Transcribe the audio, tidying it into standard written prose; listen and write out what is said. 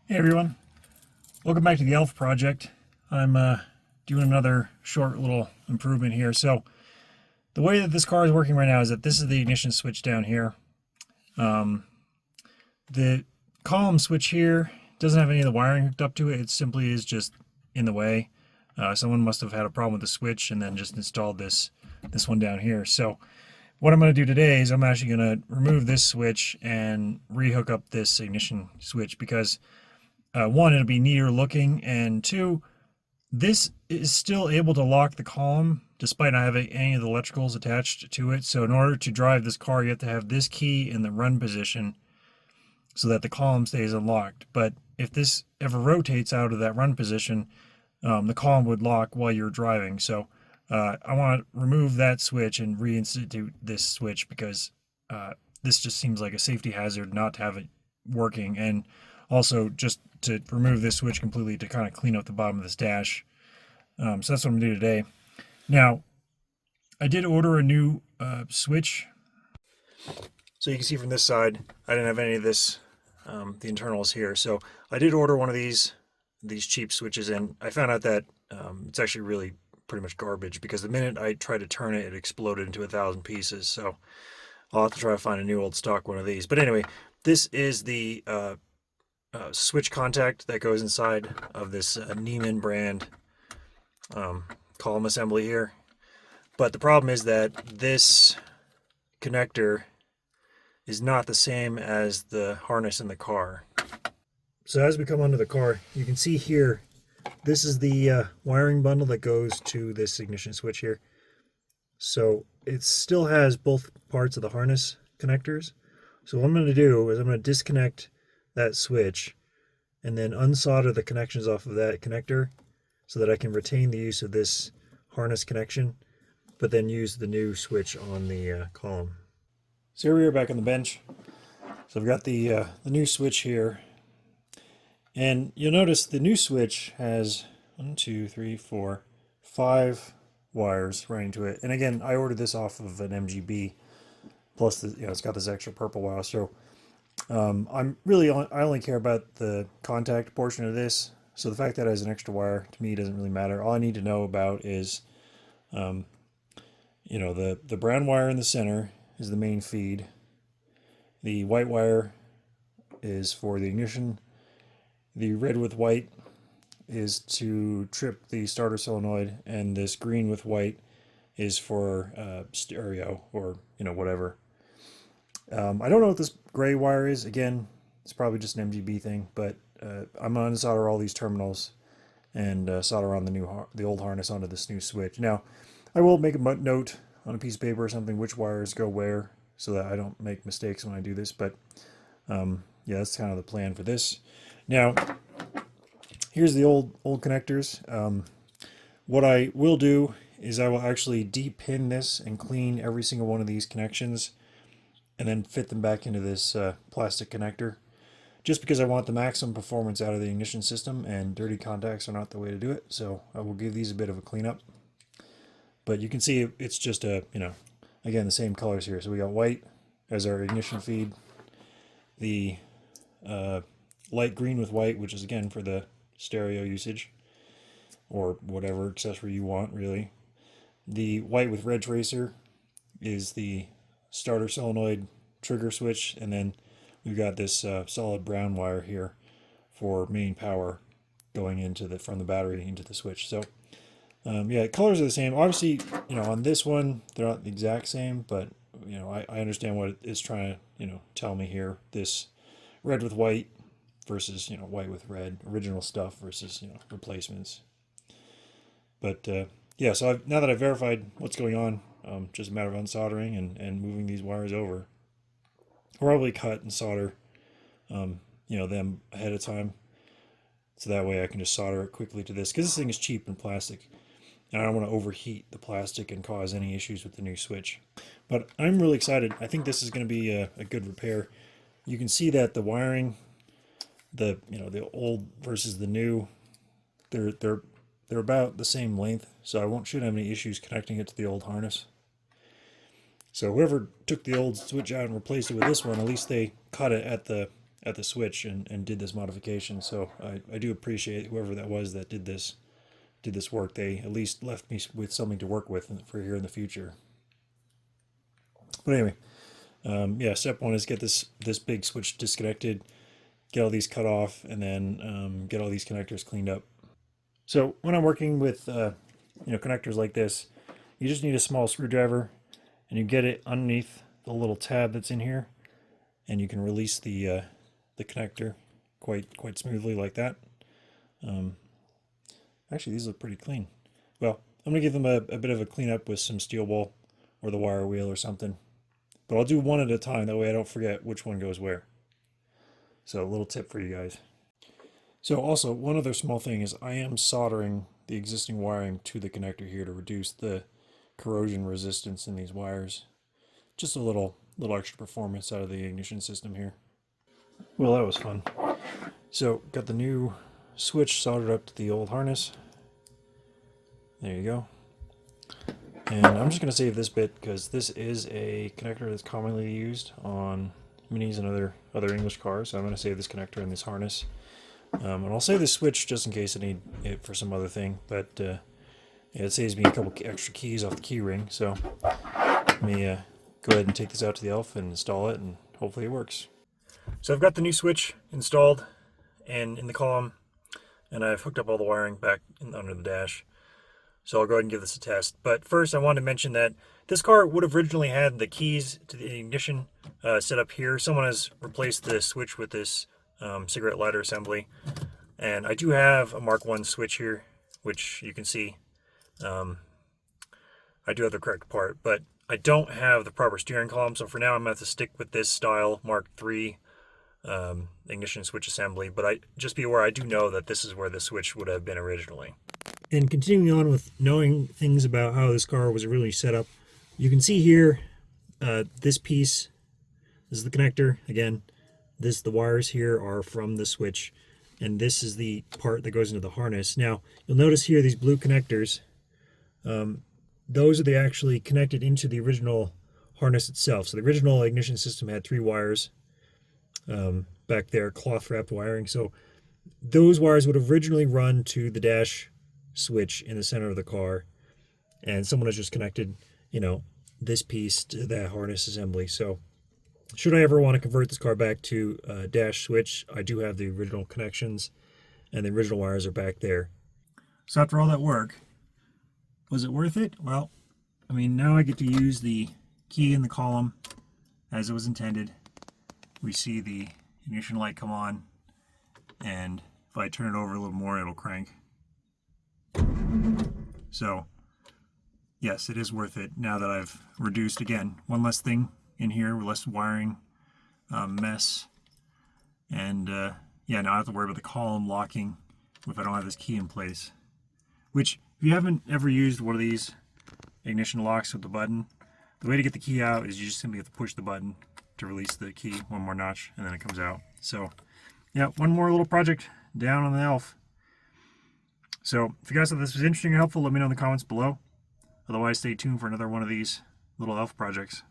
Hey everyone, welcome back to the ELF project. I'm doing another short little improvement here. So the way that this car is working right now is that this is the ignition switch down here. The column switch here doesn't have any of the wiring hooked up to it. It simply is just in the way. Someone must have had a problem with the switch and then just installed this one down here. So what I'm going to do today is I'm actually going to remove this switch and rehook up this ignition switch because one, it'll be neater looking, and two, this is still able to lock the column despite not having any of the electricals attached to it. So in order to drive this car, you have to have this key in the run position so that the column stays unlocked. But if this ever rotates out of that run position, the column would lock while you're driving. So I want to remove that switch and reinstitute this switch because this just seems like a safety hazard not to have it working. And also just to remove this switch completely to kind of clean up the bottom of this dash. So that's what I'm going to do today. Now, I did order a new switch. So you can see from this side, I didn't have any of this, the internals here. So I did order one of these cheap switches, and I found out that it's actually really pretty much garbage because the minute I tried to turn it, it exploded into 1,000 pieces. So I'll have to try to find a new old stock one of these. But anyway, this is the switch contact that goes inside of this Neiman brand column assembly here. But the problem is that this connector is not the same as the harness in the car. So as we come onto the car, you can see here, this is the wiring bundle that goes to this ignition switch here. So it still has both parts of the harness connectors. So what I'm going to do is I'm going to disconnect that switch and then unsolder the connections off of that connector so that I can retain the use of this harness connection, but then use the new switch on the column. So here we are back on the bench. So I've got the new switch here, and you'll notice the new switch has 5 wires running to it. And again, I ordered this off of an MGB, plus it's got this extra purple wire. So I only care about the contact portion of this. So the fact that it has an extra wire to me doesn't really matter. All I need to know about is, the brown wire in the center is the main feed. The white wire is for the ignition. The red with white is to trip the starter solenoid, and this green with white is for stereo or whatever. I don't know what this gray wire is. Again, it's probably just an MGB thing, but I'm going to solder all these terminals and solder on the old harness onto this new switch. Now, I will make a note on a piece of paper or something which wires go where so that I don't make mistakes when I do this, but yeah, that's kind of the plan for this. Now, here's the old connectors. What I will do is I will actually de-pin this and clean every single one of these connections and then fit them back into this plastic connector, just because I want the maximum performance out of the ignition system, and dirty contacts are not the way to do it. So I will give these a bit of a cleanup. But you can see it's just again, the same colors here. So we got white as our ignition feed, the light green with white, which is again for the stereo usage or whatever accessory you want, really. The white with red tracer is the starter solenoid trigger switch, and then we've got this solid brown wire here for main power going from the battery into the switch. So yeah, colors are the same. Obviously, on this one they're not the exact same, but I understand what it is trying to tell me here. This red with white versus white with red, original stuff versus replacements. But yeah, so now that I've verified what's going on, just a matter of unsoldering and moving these wires over. I'll probably cut and solder, them ahead of time, so that way I can just solder it quickly to this, because this thing is cheap in plastic, and I don't want to overheat the plastic and cause any issues with the new switch. But I'm really excited. I think this is going to be a good repair. You can see that the wiring, the old versus the new, they're about the same length, so I shouldn't have any issues connecting it to the old harness. So whoever took the old switch out and replaced it with this one, at least they cut it at the at the switch and did this modification. So I do appreciate whoever that was that did this work. They at least left me with something to work with for here in the future. But anyway, yeah, step one is get this big switch disconnected, get all these cut off, and then get all these connectors cleaned up. So when I'm working with connectors like this, you just need a small screwdriver, and you get it underneath the little tab that's in here, and you can release the connector quite smoothly like that. Actually, these look pretty clean. Well, I'm gonna give them a bit of a cleanup with some steel wool or the wire wheel or something. But I'll do one at a time, that way I don't forget which one goes where. So a little tip for you guys. So also, one other small thing is I am soldering the existing wiring to the connector here to reduce the corrosion resistance in these wires. Just a little extra performance out of the ignition system here. Well, that was fun. So got the new switch soldered up to the old harness. There you go. And I'm just going to save this bit because this is a connector that's commonly used on Minis and other English cars. So I'm going to save this connector in this harness. And I'll save this switch just in case I need it for some other thing. But yeah, it saves me a couple extra keys off the key ring. So let me go ahead and take this out to the elf and install it, and hopefully it works. So I've got the new switch installed and in the column, and I've hooked up all the wiring back under the dash. So I'll go ahead and give this a test. But first I wanted to mention that this car would have originally had the keys to the ignition set up here. Someone has replaced the switch with this cigarette lighter assembly. And I do have a Mark I switch here, which you can see. I do have the correct part, but I don't have the proper steering column. So for now I'm going to have to stick with this style Mark III ignition switch assembly. But just be aware, I do know that this is where the switch would have been originally. And continuing on with knowing things about how this car was originally set up, you can see here this piece, this is the connector. Again, the wires here are from the switch, and this is the part that goes into the harness. Now, you'll notice here these blue connectors, those are actually connected into the original harness itself. So the original ignition system had 3 wires back there, cloth wrapped wiring. So those wires would have originally run to the dash switch in the center of the car, and someone has just connected this piece to that harness assembly. So should I ever want to convert this car back to a dash switch, I do have the original connections, and the original wires are back there. So after all that work, was it worth it? Well, I mean, now I get to use the key in the column as it was intended. We see the ignition light come on, and if I turn it over a little more, it'll crank. So yes, it is worth it now that I've reduced, again, one less thing in here, less wiring mess, and yeah, now I have to worry about the column locking if I don't have this key in place. Which, if you haven't ever used one of these ignition locks with the button, the way to get the key out is you just simply have to push the button to release the key one more notch, and then it comes out. So yeah, one more little project down on the elf. So if you guys thought this was interesting or helpful, let me know in the comments below. Otherwise, stay tuned for another one of these little elf projects.